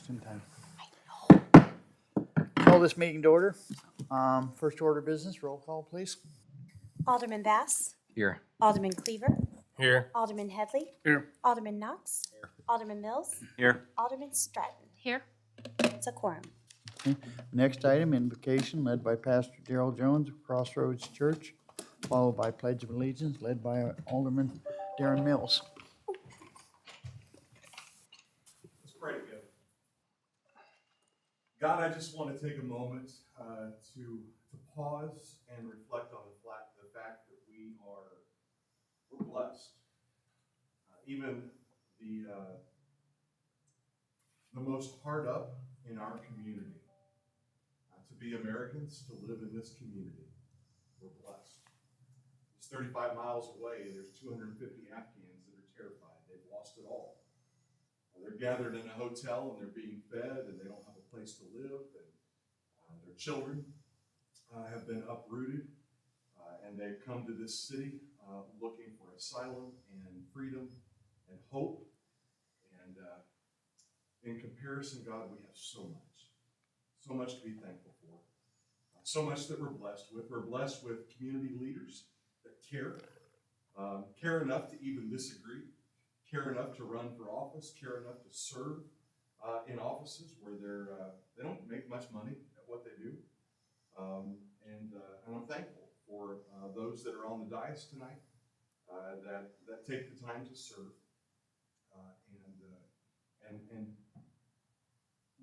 just in time. Call this meeting to order. First order of business, roll call, please. Alderman Bass. Here. Alderman Cleaver. Here. Alderman Headley. Here. Alderman Knox. Alderman Mills. Here. Alderman Stratton. Here. It's a quorum. Next item, invocation led by Pastor Darrell Jones of Crossroads Church, followed by Pledge of Allegiance led by Alderman Darren Mills. Let's pray together. God, I just want to take a moment to pause and reflect on the fact that we're blessed. Even the most hard up in our community, to be Americans, to live in this community, we're blessed. It's 35 miles away, and there's 250 Afghans that are terrified. They've lost it all. They're gathered in a hotel and they're being fed, and they don't have a place to live, and their children have been uprooted, and they've come to this city looking for asylum and freedom and hope. And in comparison, God, we have so much to be thankful for, so much that we're blessed with. We're blessed with community leaders that care enough to even disagree, care enough to run for office, care enough to serve in offices where they don't make much money at what they do. And I'm thankful for those that are on the dais tonight that take the time to serve and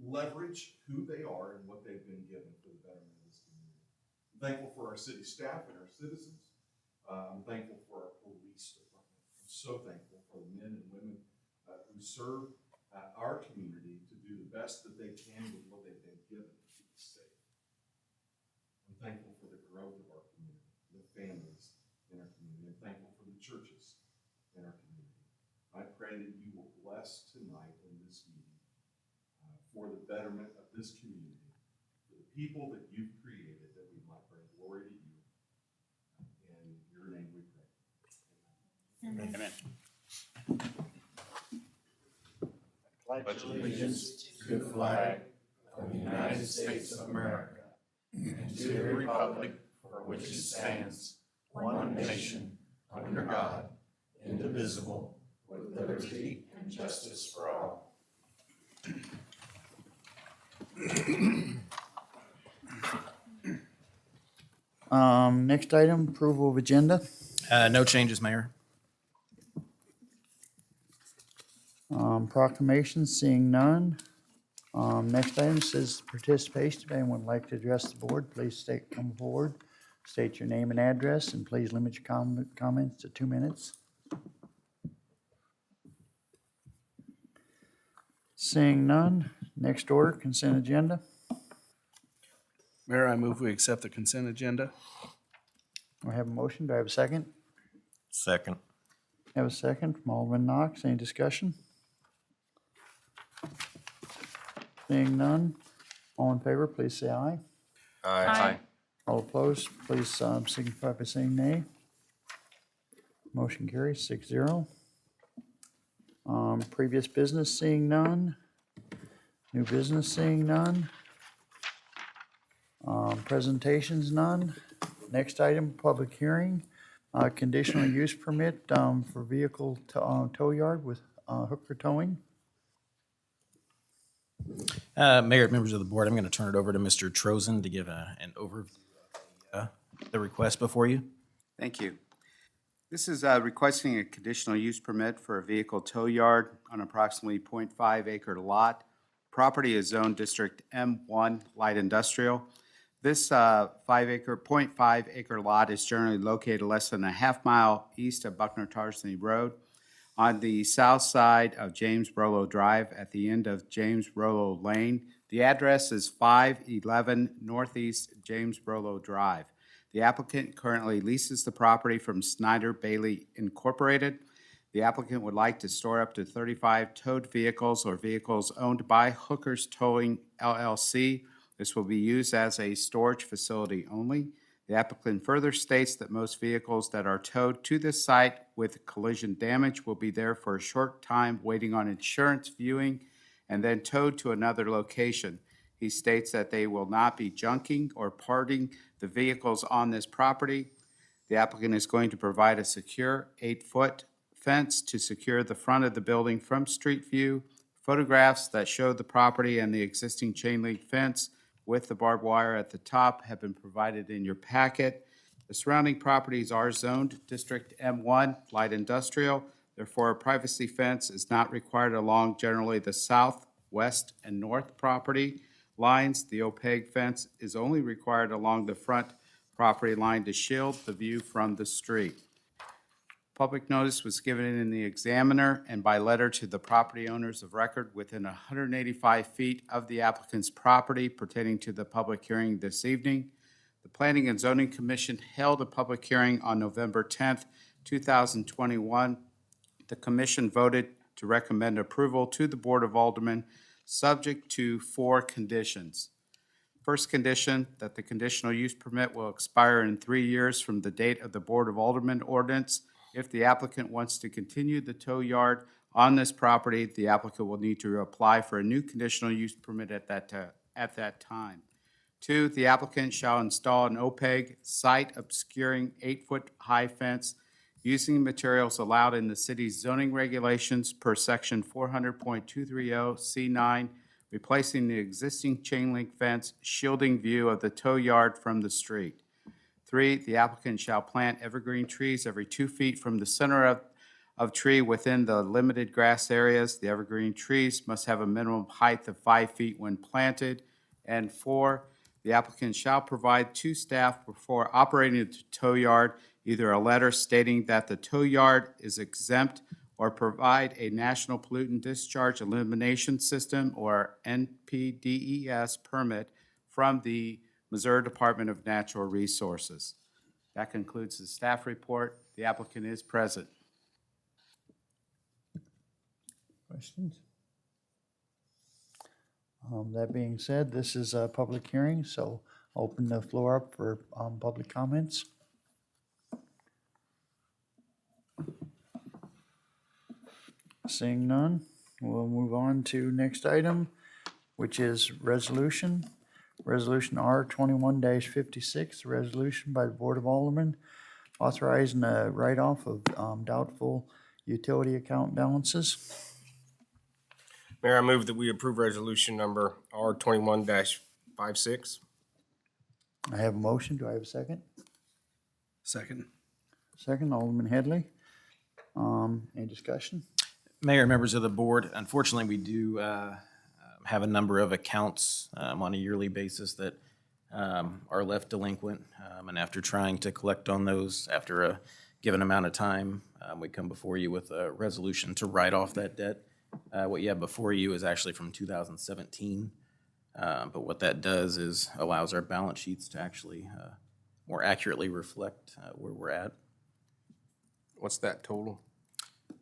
leverage who they are and what they've been given for the betterment of this community. I'm thankful for our city staff and our citizens. I'm thankful for our police department. I'm so thankful for the men and women who serve our community to do the best that they can with what they've been given to keep us safe. I'm thankful for the growth of our community, the families in our community. I'm thankful for the churches in our community. I pray that you will bless tonight in this meeting for the betterment of this community, for the people that you've created, that we might bring glory to you. In your name we pray. Amen. Pledge allegiance to the flag of the United States of America and to the republic for which it stands, one nation, under God, indivisible, with liberty and justice for all. Next item, approval of agenda. No changes, Mayor. Proclamations, seeing none. Next item says participation. If anyone would like to address the board, please come forward, state your name and address, and please limit your comments to 2 minutes. Seeing none. Next order, consent agenda. Mayor, I move we accept the consent agenda. I have a motion. Do I have a second? Second. I have a second from Alderman Knox. Any discussion? Seeing none. All in favor, please say aye. Aye. All opposed, please signify by saying nay. Motion carries 6-0. Previous business, seeing none. New business, seeing none. Presentations, none. Next item, public hearing. Conditional use permit for vehicle tow yard with hooker towing. Mayor, members of the board, I'm going to turn it over to Mr. Trozen to give an overview of the request before you. Thank you. This is requesting a conditional use permit for a vehicle tow yard on approximately 0.5 acre lot. Property is zoned District M1 Light Industrial. This 0.5 acre lot is generally located less than a half mile east of Buckner-Tarsney Road on the south side of James Rollo Drive at the end of James Rollo Lane. The address is 511 Northeast James Rollo Drive. The applicant currently leases the property from Snyder Bailey Incorporated. The applicant would like to store up to 35 towed vehicles or vehicles owned by Hookers Towing LLC. This will be used as a storage facility only. The applicant further states that most vehicles that are towed to this site with collision damage will be there for a short time waiting on insurance viewing and then towed to another location. He states that they will not be junking or parting the vehicles on this property. The applicant is going to provide a secure 8-foot fence to secure the front of the building from street view. Photographs that show the property and the existing chain link fence with the barbed wire at the top have been provided in your packet. The surrounding properties are zoned District M1 Light Industrial. Therefore, a privacy fence is not required along generally the south, west, and north property lines. The opaque fence is only required along the front property line to shield the view from the street. Public notice was given in the Examiner and by letter to the property owners of record within 185 feet of the applicant's property pertaining to the public hearing this evening. The Planning and Zoning Commission held a public hearing on November 10th, 2021. The commission voted to recommend approval to the Board of Aldermen, subject to 4 conditions. First condition, that the conditional use permit will expire in 3 years from the date of the Board of Aldermen ordinance. If the applicant wants to continue the tow yard on this property, the applicant will need to apply for a new conditional use permit at that time. 2, the applicant shall install an opaque, site-obscuring 8-foot high fence using materials allowed in the city's zoning regulations per section 400.230 C9, replacing the existing chain link fence, shielding view of the tow yard from the street. 3, the applicant shall plant evergreen trees every 2 feet from the center of tree within the limited grass areas. The evergreen trees must have a minimum height of 5 feet when planted. And 4, the applicant shall provide to staff before operating the tow yard either a letter stating that the tow yard is exempt or provide a National Pollutant Discharge Elimination System or NPDES permit from the Missouri Department of Natural Resources. That concludes the staff report. The applicant is present. Questions? That being said, this is a public hearing, so open the floor up for public comments. Seeing none, we'll move on to next item, which is resolution. Resolution R 21-56, a resolution by the Board of Aldermen authorizing a write-off of doubtful utility account balances. Mayor, I move that we approve resolution number R 21-56. I have a motion. Do I have a second? Second. Second, Alderman Headley. Any discussion? Mayor, members of the board, unfortunately, we do have a number of accounts on a yearly basis that are left delinquent. And after trying to collect on those after a given amount of time, we come before you with a resolution to write off that debt. What you have before you is actually from 2017. But what that does is allows our balance sheets to actually more accurately reflect where we're at. What's that total?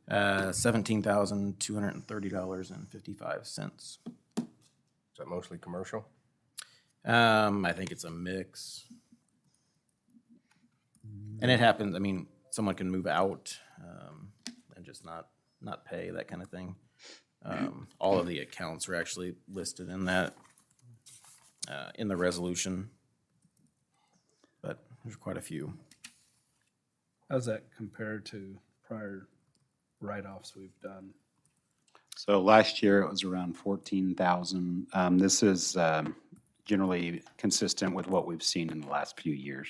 $17,230.55. Is that mostly commercial? I think it's a mix. And it happens, I mean, someone can move out and just not pay, that kind of thing. All of the accounts are actually listed in that, in the resolution. But there's quite a few. How's that compared to prior write-offs we've done? So last year it was around 14,000. This is generally consistent with what we've seen in the last few years.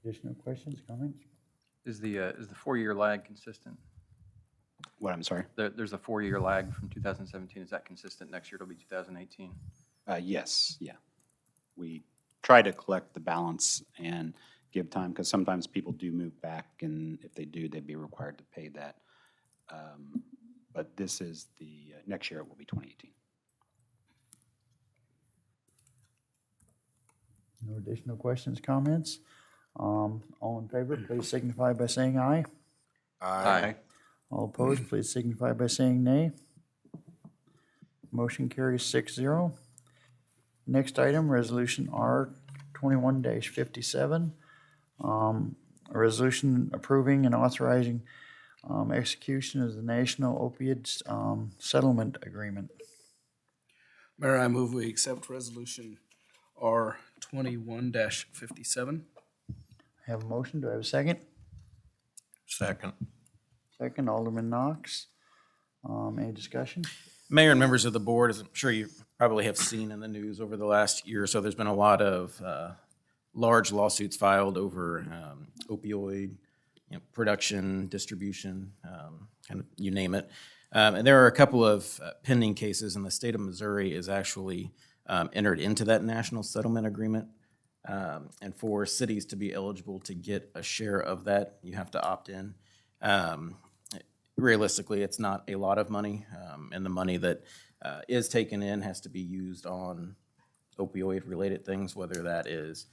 Additional questions, comments? Is the 4-year lag consistent? What, I'm sorry? There's a 4-year lag from 2017. Is that consistent? Next year it'll be 2018. Yes, yeah. We try to collect the balance and give time, because sometimes people do move back, and if they do, they'd be required to pay that. But this is the, next year it will be 2018. No additional questions, comments? All in favor, please signify by saying aye. Aye. All opposed, please signify by saying nay. Motion carries 6-0. Next item, resolution R 21-57. A resolution approving and authorizing execution of the National Opioids Settlement Agreement. Mayor, I move we accept resolution R 21-57. I have a motion. Do I have a second? Second. Second, Alderman Knox. Any discussion? Mayor and members of the board, as I'm sure you probably have seen in the news over the last year or so, there's been a lot of large lawsuits filed over opioid production, distribution, kind of you name it. And there are a couple of pending cases, and the state of Missouri is actually entered into that national settlement agreement. And for cities to be eligible to get a share of that, you have to opt in. Realistically, it's not a lot of money, and the money that is taken in has to be used on opioid-related things, whether that is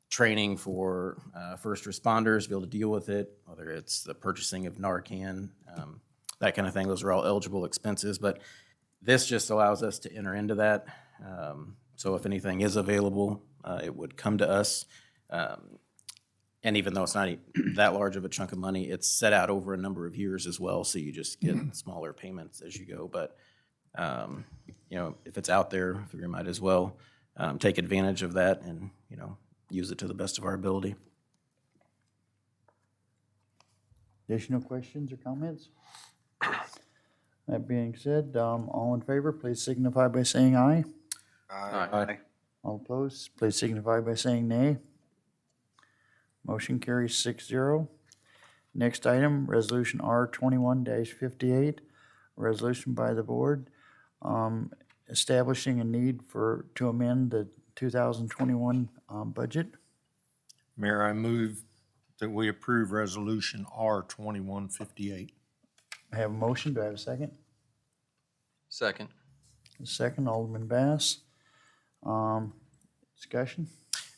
training for first responders to be able to deal with it, whether it's the purchasing of Narcan, that kind of thing. Those are all eligible expenses, but this just allows us to enter into that. So if anything is available, it would come to us. And even though it's not that large of a chunk of money, it's set out over a number of years as well, so you just get smaller payments as you go. But, if it's out there, I figure we might as well take advantage of that and, use it to the best of our ability. Additional questions or comments? That being said, all in favor, please signify by saying aye. Aye. All opposed, please signify by saying nay. Motion carries 6-0. Next item, Resolution R 21-58, resolution by the board establishing a need to amend the 2021 budget. Mayor, I move that we approve Resolution R 2158. I have a motion. Do I have a second? Second. Second, Alderman Bass. Discussion?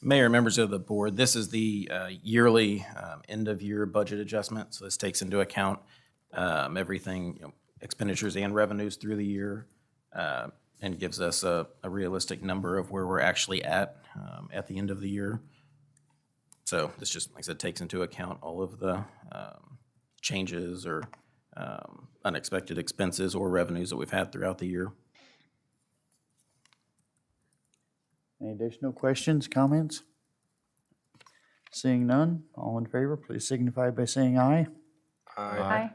Mayor, members of the board, this is the yearly end-of-year budget adjustment. So this takes into account everything, expenditures and revenues through the year, and gives us a realistic number of where we're actually at the end of the year. So this just, like I said, takes into account all of the changes or unexpected expenses or revenues that we've had throughout the year. Any additional questions, comments? Seeing none, all in favor, please signify by saying aye. Aye.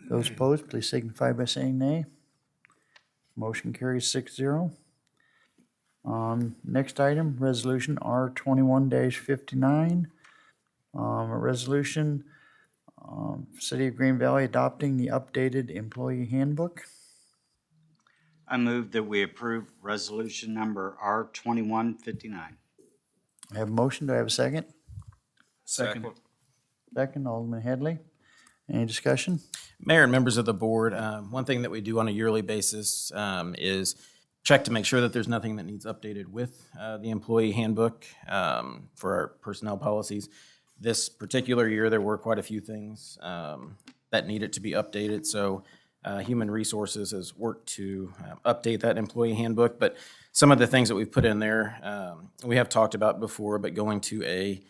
Those opposed, please signify by saying nay. Motion carries 6-0. Next item, Resolution R 21-59. A resolution, City of Green Valley adopting the updated employee handbook. I move that we approve resolution number R 2159. I have a motion. Do I have a second? Second. Second, Alderman Headley. Any discussion? Mayor and members of the board, one thing that we do on a yearly basis is check to make sure that there's nothing that needs updated with the employee handbook for our personnel policies. This particular year, there were quite a few things that needed to be updated, so Human Resources has worked to update that employee handbook, but some of the things that we've put in there, we have talked about before, but going to a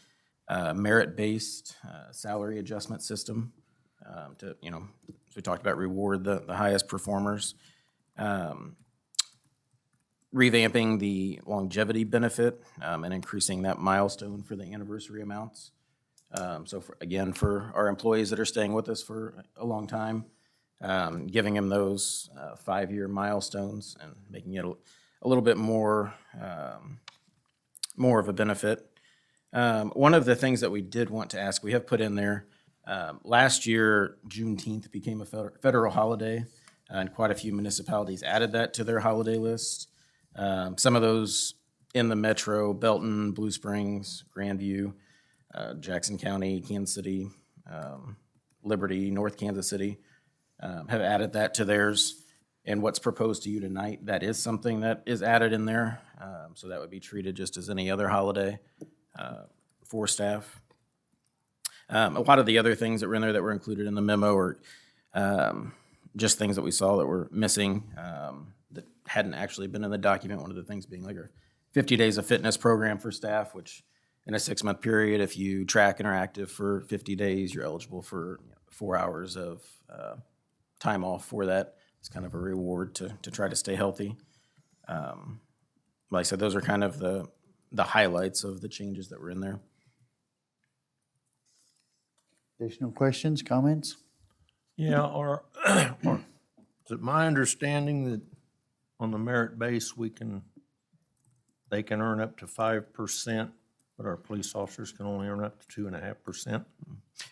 merit-based salary adjustment system to, as we talked about, reward the highest performers. Revamping the longevity benefit and increasing that milestone for the anniversary amounts. So for our employees that are staying with us for a long time, giving them those 5-year milestones and making it a little bit more of a benefit. One of the things that we did want to ask, we have put in there, last year, Juneteenth became a federal holiday, and quite a few municipalities added that to their holiday list. Some of those in the metro, Belton, Blue Springs, Grandview, Jackson County, Kansas City, Liberty, North Kansas City, have added that to theirs. And what's proposed to you tonight, that is something that is added in there. So that would be treated just as any other holiday for staff. A lot of the other things that were in there that were included in the memo are just things that we saw that were missing that hadn't actually been in the document. One of the things being like a 50 days of fitness program for staff, which in a 6-month period. If you track and are active for 50 days, you're eligible for 4 hours of time off for that. It's kind of a reward to try to stay healthy. Like I said, those are kind of the highlights of the changes that were in there. Additional questions, comments? Yeah, or is it my understanding that on the merit base, they can earn up to 5%, but our police officers can only earn up to 2.5%?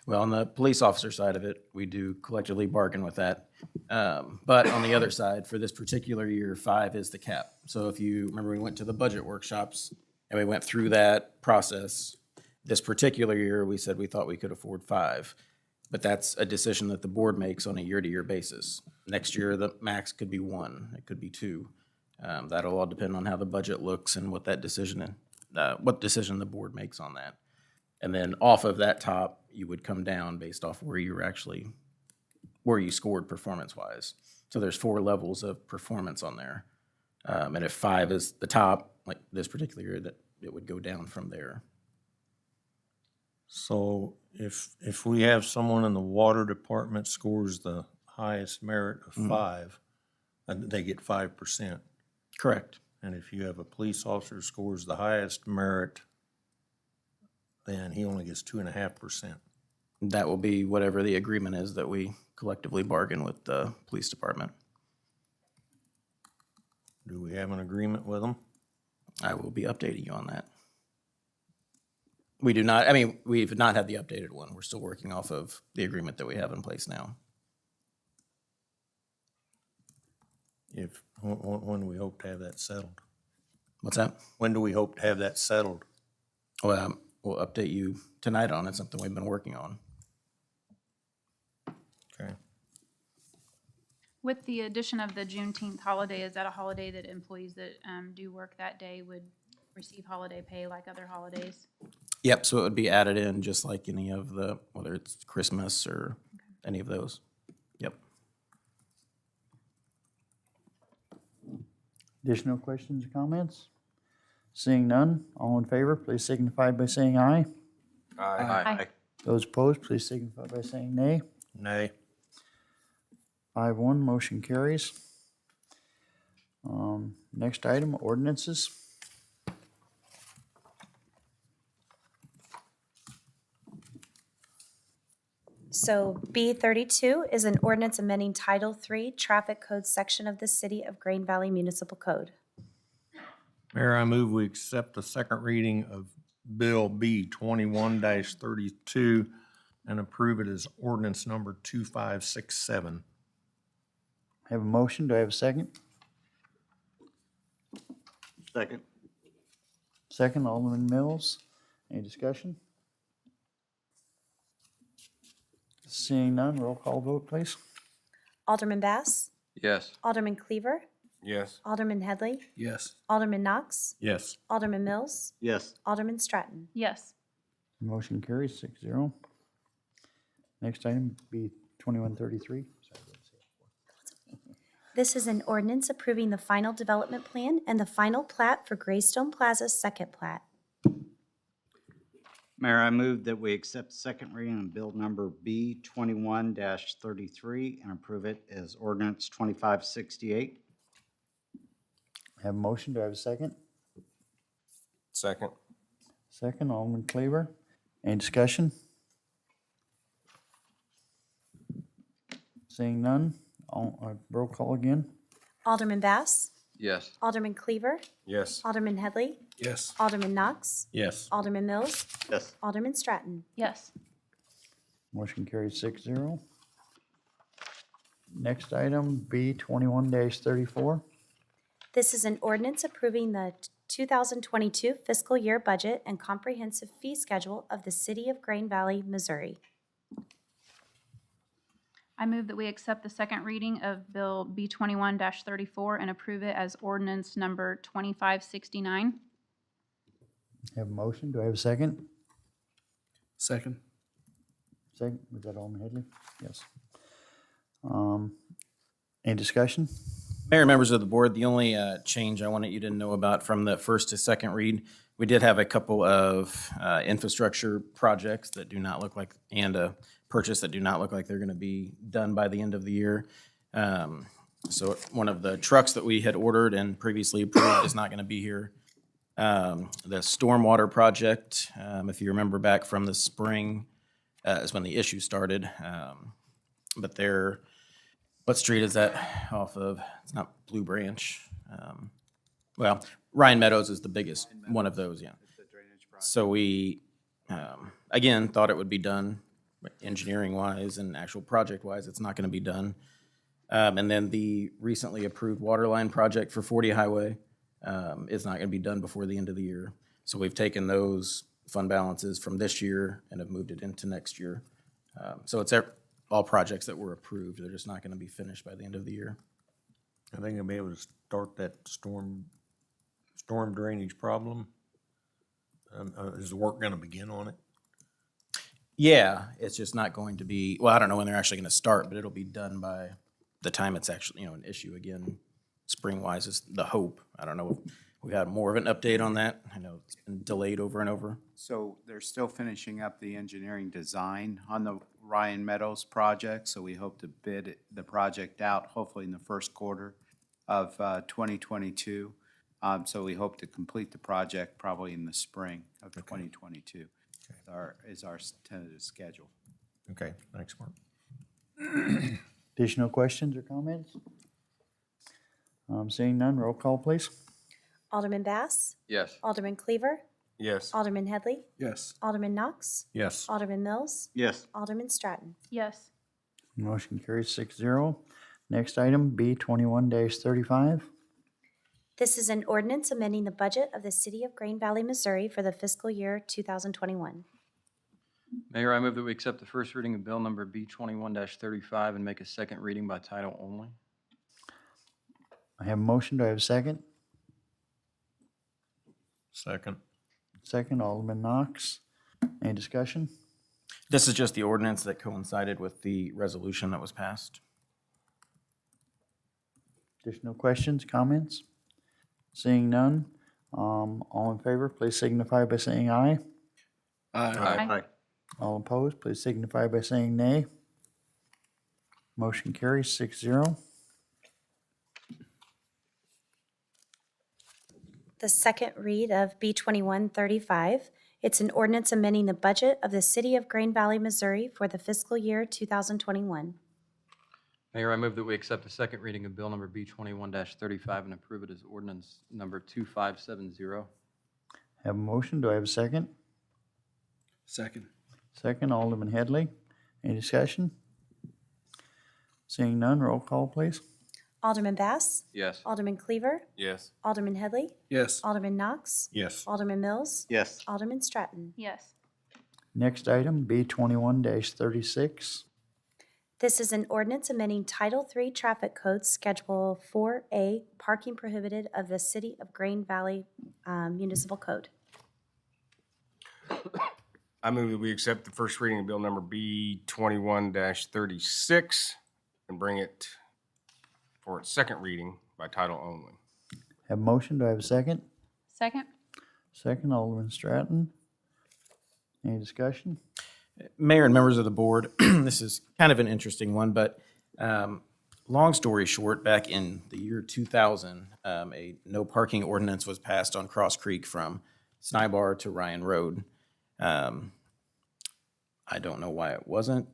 Well, on the police officer side of it, we do collectively bargain with that. But on the other side, for this particular year, 5 is the cap. So if you remember, we went to the budget workshops and we went through that process. This particular year, we said we thought we could afford 5, but that's a decision that the board makes on a year-to-year basis. Next year, the max could be 1, it could be 2. That'll all depend on how the budget looks and what that decision, what decision the board makes on that. And then off of that top, you would come down based off where you scored performance-wise. So there's 4 levels of performance on there. And if 5 is the top, like this particular year, that it would go down from there. So if we have someone in the water department scores the highest merit of 5, they get 5%. Correct. And if you have a police officer scores the highest merit, then he only gets 2.5%. That will be whatever the agreement is that we collectively bargain with the police department. Do we have an agreement with them? I will be updating you on that. We do not, I mean, we've not had the updated one. We're still working off of the agreement that we have in place now. When do we hope to have that settled? What's that? When do we hope to have that settled? Well, we'll update you tonight on it, something we've been working on. Okay. With the addition of the Juneteenth holiday, is that a holiday that employees that do work that day would receive holiday pay like other holidays? Yep, so it would be added in just like any of the, whether it's Christmas or any of those. Yep. Additional questions or comments? Seeing none, all in favor, please signify by saying aye. Aye. Those opposed, please signify by saying nay. Nay. 5-1, motion carries. Next item, ordinances. So B32 is an ordinance amending Title III Traffic Code section of the City of Green Valley Municipal Code. Mayor, I move we accept the second reading of Bill B 21-32 and approve it as ordinance number 2567. Have a motion, do I have a second? Second. Second, Alderman Mills. Any discussion? Seeing none, roll call vote, please. Alderman Bass, Yes. Alderman Cleaver, Yes. Alderman Headley, Yes. Alderman Knox, Yes. Alderman Mills, Yes. Alderman Stratton. Yes. Motion carries 6-0. Next item, B 2133. This is an ordinance approving the final development plan and the final plat for Greystone Plaza's second plat. Mayor, I move that we accept second reading of bill number B 21-33 and approve it as ordinance 2568. Have a motion, do I have a second? Second. Second, Alderman Cleaver. Any discussion? Seeing none, roll call again. Alderman Bass, Yes. Alderman Cleaver, Yes. Alderman Headley, Yes. Alderman Knox, Yes. Alderman Mills, Yes. Alderman Stratton. Yes. Motion carries 6-0. Next item, B 21-34. This is an ordinance approving the 2022 fiscal year budget and comprehensive fee schedule of the City of Green Valley, Missouri. I move that we accept the second reading of Bill B 21-34 and approve it as ordinance number 2569. Have a motion, do I have a second? Second. Second, was that Alderman Headley? Yes. Any discussion? Mayor, members of the board, the only change I wanted you to know about from the first to second read We did have a couple of infrastructure projects that do not look like, and a purchase that do not look like they're going to be done by the end of the year. So one of the trucks that we had ordered and previously approved is not going to be here. The stormwater project, if you remember back from the spring, is when the issue started. But there, what street is that off of? It's not Blue Branch. Well, Ryan Meadows is the biggest one of those, yeah. So we, again, thought it would be done engineering-wise and actual project-wise. It's not going to be done. And then the recently approved water line project for 40 Highway is not going to be done before the end of the year. So we've taken those fund balances from this year and have moved it into next year. So it's all projects that were approved. They're just not going to be finished by the end of the year. I think I'll be able to start that storm drainage problem. Is the work gonna begin on it? Yeah, it's just not going to be, well, I don't know when they're actually going to start, but it'll be done by the time it's actually, an issue again. Spring-wise is the hope. I don't know if we had more of an update on that. I know it's been delayed over and over. So they're still finishing up the engineering design on the Ryan Meadows project, so we hope to bid the project out hopefully in the first quarter of 2022. So we hope to complete the project probably in the spring of 2022 is our tentative schedule. Okay, thanks, Mark. Additional questions or comments? Seeing none, roll call, please. Alderman Bass? Yes. Alderman Cleaver? Yes. Alderman Headley? Yes. Alderman Knox? Yes. Alderman Mills? Yes. Alderman Stratton? Yes. Motion carries 6-0. Next item, B 21-35. This is an ordinance amending the budget of the City of Green Valley, Missouri for the fiscal year 2021. Mayor, I move that we accept the first reading of bill number B 21-35 and make a second reading by title only. I have a motion. Do I have a second? Second. Second, Alderman Knox. Any discussion? This is just the ordinance that coincided with the resolution that was passed. Additional questions, comments? Seeing none, all in favor, please signify by saying aye. Aye. All opposed, please signify by saying nay. Motion carries 6-0. The second read of B 2135. It's an ordinance amending the budget of the City of Green Valley, Missouri for the fiscal year 2021. Mayor, I move that we accept the second reading of bill number B 21-35 and approve it as ordinance number 2570. Have a motion. Do I have a second? Second. Second, Alderman Headley. Any discussion? Seeing none, roll call, please. Alderman Bass? Yes. Alderman Cleaver? Yes. Alderman Headley? Yes. Alderman Knox? Yes. Alderman Mills? Yes. Alderman Stratton? Yes. Next item, B 21-36. This is an ordinance amending Title III Traffic Code Schedule 4A, Parking Prohibited of the City of Green Valley Municipal Code. I move that we accept the first reading of bill number B 21-36 and bring it for its second reading by title only. Have a motion. Do I have a second? Second. Second, Alderman Stratton. Any discussion? Mayor and members of the board, this is kind of an interesting one, but long story short, back in the year 2000, a no parking ordinance was passed on Cross Creek from Snybar to Ryan Road. I don't know why it wasn't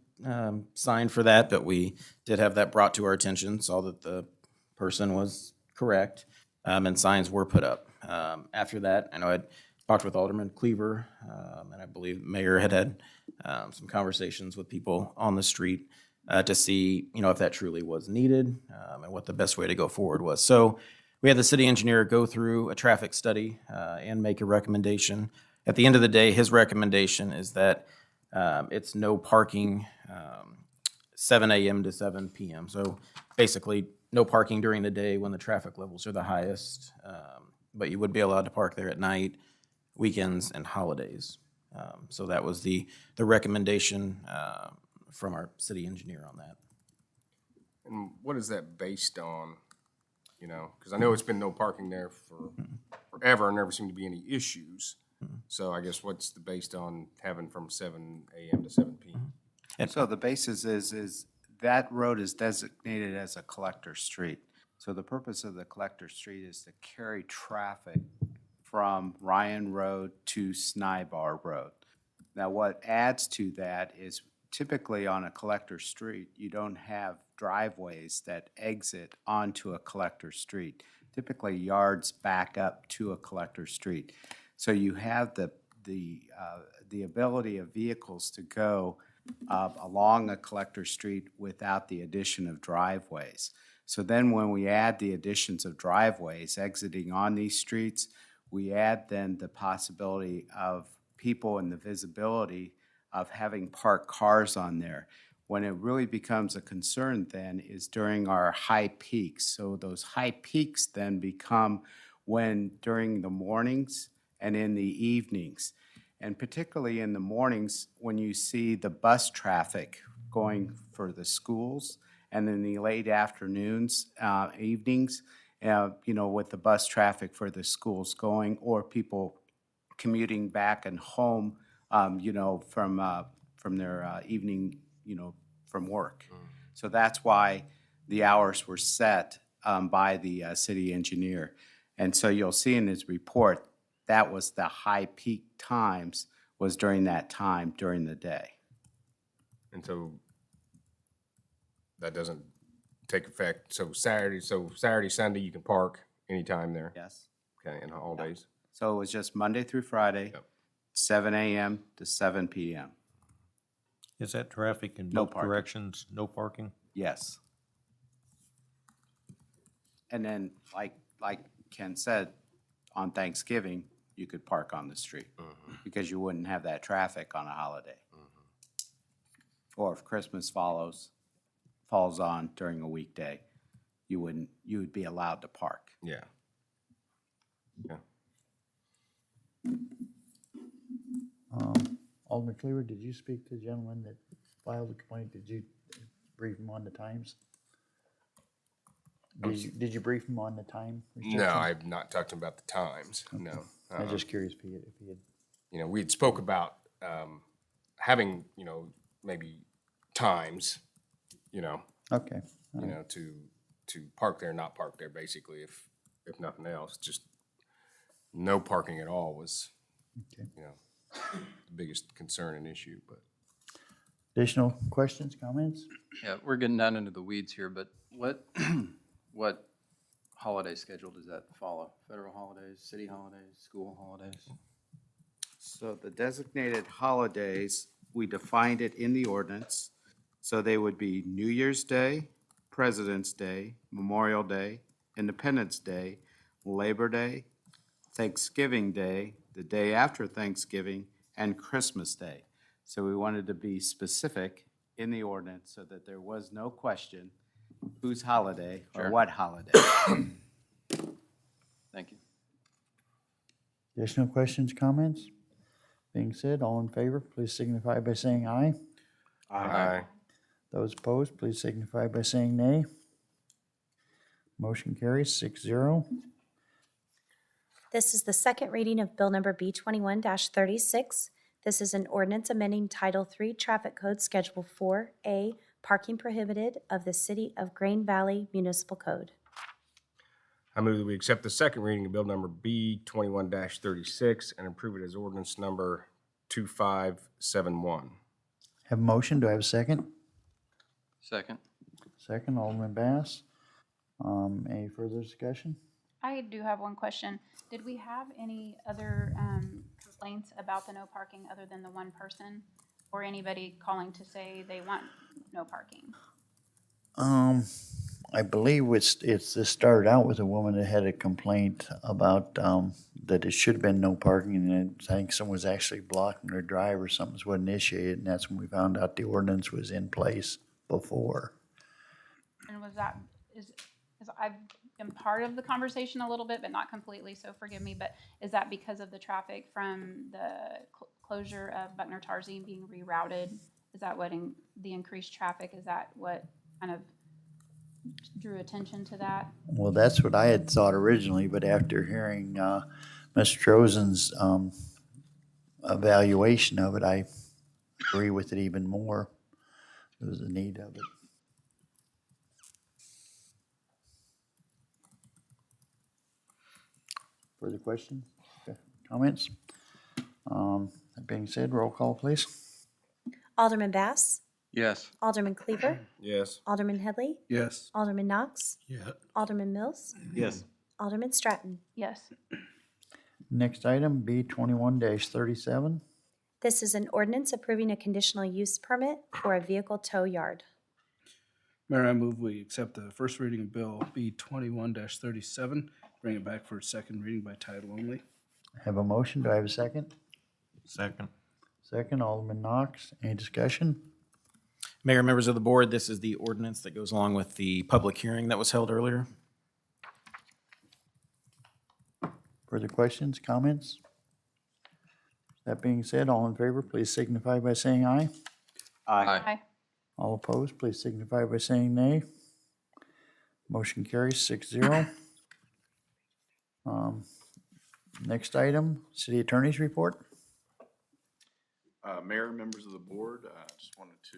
signed for that, but we did have that brought to our attention, saw that the person was correct, and signs were put up. After that, I know I'd talked with Alderman Cleaver, and I believe the mayor had some conversations with people on the street to see, if that truly was needed and what the best way to go forward was. So we had the city engineer go through a traffic study and make a recommendation. At the end of the day, his recommendation is that it's no parking 7 a.m. to 7 p.m. So basically, no parking during the day when the traffic levels are the highest, but you would be allowed to park there at night, weekends, and holidays. So that was the recommendation from our city engineer on that. And what is that based on? Because I know it's been no parking there for forever and never seemed to be any issues. So I guess what's the based on having from 7 a.m. to 7 p.m.? So the basis is that road is designated as a collector street. So the purpose of the collector street is to carry traffic from Ryan Road to Snybar Road. Now, what adds to that is typically on a collector street, you don't have driveways that exit onto a collector street. Typically, yards back up to a collector street. So you have the ability of vehicles to go along a collector street without the addition of driveways. So then when we add the additions of driveways exiting on these streets, we add then the possibility of people and the visibility of having parked cars on there. When it really becomes a concern then is during our high peaks. So those high peaks then become when during the mornings and in the evenings. And particularly in the mornings, when you see the bus traffic going for the schools, and in the late afternoons, evenings, with the bus traffic for the schools going, or people commuting back and home, from their evening, from work. So that's why the hours were set by the city engineer. And so you'll see in his report, that was the high peak times was during that time during the day. And so that doesn't take effect. So Saturday, Sunday, you can park anytime there. Yes. Okay, and all days. So it was just Monday through Friday, Yep. 7 a.m. to 7 p.m. Is that traffic in No both parking. directions, no parking? Yes. And then, like Ken said, on Thanksgiving, you could park on the street because you wouldn't have that traffic on a holiday. Or if Christmas falls on during a weekday, you would be allowed to park. Yeah. Yeah. Alderman Cleaver, did you speak to the gentleman that filed the complaint? Did you brief him on the times? Did you brief him on the time restrictions? No, I've not talked to him about the times, no. I was just curious if he had. We had spoke about having, maybe times, Okay. to park there, not park there, basically, if nothing else. Just no parking at all was, Okay. the biggest concern and issue, but. Additional questions, comments? Yeah, we're getting down into the weeds here, but what holiday schedule does that follow? Federal holidays, city holidays, school holidays? So the designated holidays, we defined it in the ordinance. So they would be New Year's Day, President's Day, Memorial Day, Independence Day, Labor Day, Thanksgiving Day, the day after Thanksgiving, and Christmas Day. So we wanted to be specific in the ordinance so that there was no question whose holiday or Sure. what holiday. Thank you. Additional questions, comments? Being said, all in favor, please signify by saying aye. Aye. Those opposed, please signify by saying nay. Motion carries 6-0. This is the second reading of Bill Number B21-36. This is an ordinance amending Title III Traffic Code Schedule 4A, Parking Prohibited of the City of Grain Valley Municipal Code. I move that we accept the second reading of bill number B21-36 and approve it as ordinance number 2571. Have a motion, do I have a second? Second. Second, Alderman Bass. Any further discussion? I do have one question. Did we have any other complaints about the no parking other than the one person? Or anybody calling to say they want no parking? I believe this started out with a woman that had a complaint about, that it should have been no parking, and I think someone was actually blocking their drive or something was initiated, and that's when we found out the ordinance was in place before. And was that, is I've been part of the conversation a little bit, but not completely, so forgive me, but is that because of the traffic from the closure of Buckner Tarzine being rerouted? Is that what the increased traffic, is that what kind of drew attention to that. Well, that's what I had thought originally, but after hearing Mr. Trozen's evaluation of it, I agree with it even more. There's a need of it. Further questions, comments? That being said, roll call, please. Alderman Bass, Yes. Alderman Cleaver, Yes. Alderman Headley, Yes. Alderman Knox, Yeah. Alderman Mills, Yes. Alderman Stratton. Yes. Next item, B 21-37. This is an ordinance approving a conditional use permit for a vehicle tow yard. Mayor, I move we accept the first reading of Bill B 21-37, bring it back for second reading by title only. Have a motion, do I have a second? Second. Second, Alderman Knox, any discussion? Mayor, members of the board, this is the ordinance that goes along with the public hearing that was held earlier. Further questions, comments? That being said, all in favor, please signify by saying aye. Aye. All opposed, please signify by saying nay. Motion carries 6-0. Next item, city attorney's report. Mayor, members of the board, just wanted to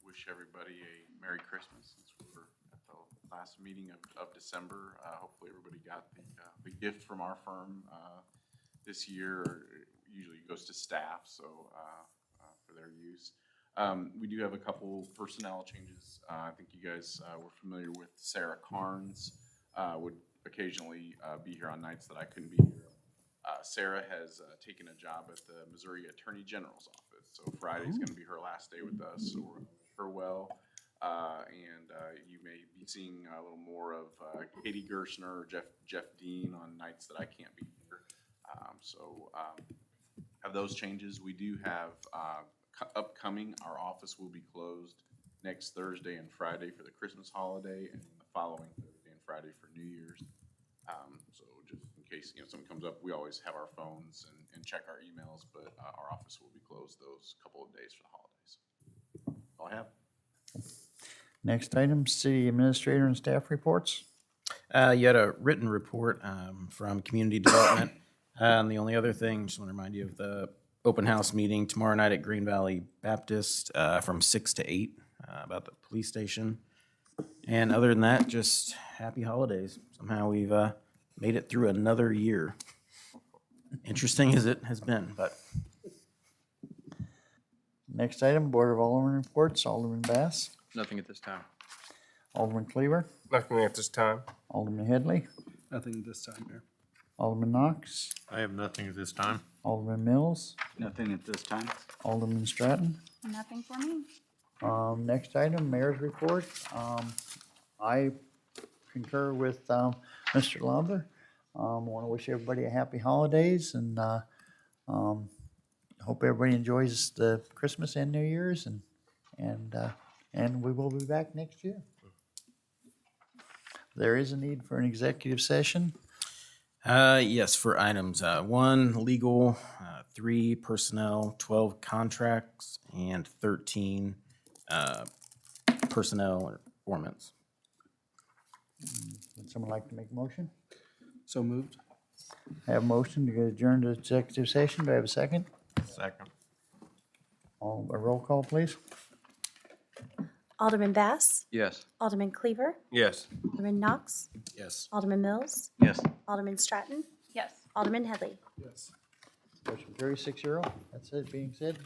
wish everybody a Merry Christmas since we're at the last meeting of December. Hopefully everybody got the gift from our firm this year. Usually goes to staff, so for their use. We do have a couple personnel changes. I think you guys were familiar with Sarah Carnes, would occasionally be here on nights that I couldn't be here. Sarah has taken a job at the Missouri Attorney General's office, so Friday's going to be her last day with us, so we're wish her well. And you may be seeing a little more of Katie Gershner or Jeff Dean on nights that I can't be here. Have those changes. We do have upcoming, our office will be closed next Thursday and Friday for the Christmas holiday, and the following Thursday and Friday for New Year's. So just in case something comes up, we always have our phones and check our emails, but our office will be closed those couple of days for the holidays. All I have. Next item, city administrator and staff reports. You had a written report from Community Development. And the only other thing, just want to remind you of the open house meeting tomorrow night at Green Valley Baptist from 6 to 8 about the police station. And other than that, just happy holidays. Somehow we've made it through another year. Interesting as it has been, but. Next item, Board of Alderman reports. Alderman Bass, Nothing at this time. Alderman Cleaver, Nothing at this time. Alderman Headley, Nothing this time, Mayor. Alderman Knox, I have nothing at this time. Alderman Mills, Nothing at this time. Alderman Stratton. Nothing for me. Next item, mayor's report. I concur with Mr. Lumber. Want to wish everybody a happy holidays and hope everybody enjoys the Christmas and New Year's and we will be back next year. There is a need for an executive session. Yes, for items 1, legal, 3, personnel, 12, contracts, and 13, personnel or performance. Would someone like to make a motion? So moved. I have a motion to adjourn to executive session. Do I have a second? Second. A roll call, please. Alderman Bass, Yes. Alderman Cleaver, Yes. Alderman Knox, Yes. Alderman Mills, Yes. Alderman Stratton, Yes. Alderman Headley. Yes. Motion carries 6-0. That's it being said,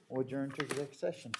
we'll adjourn to executive session.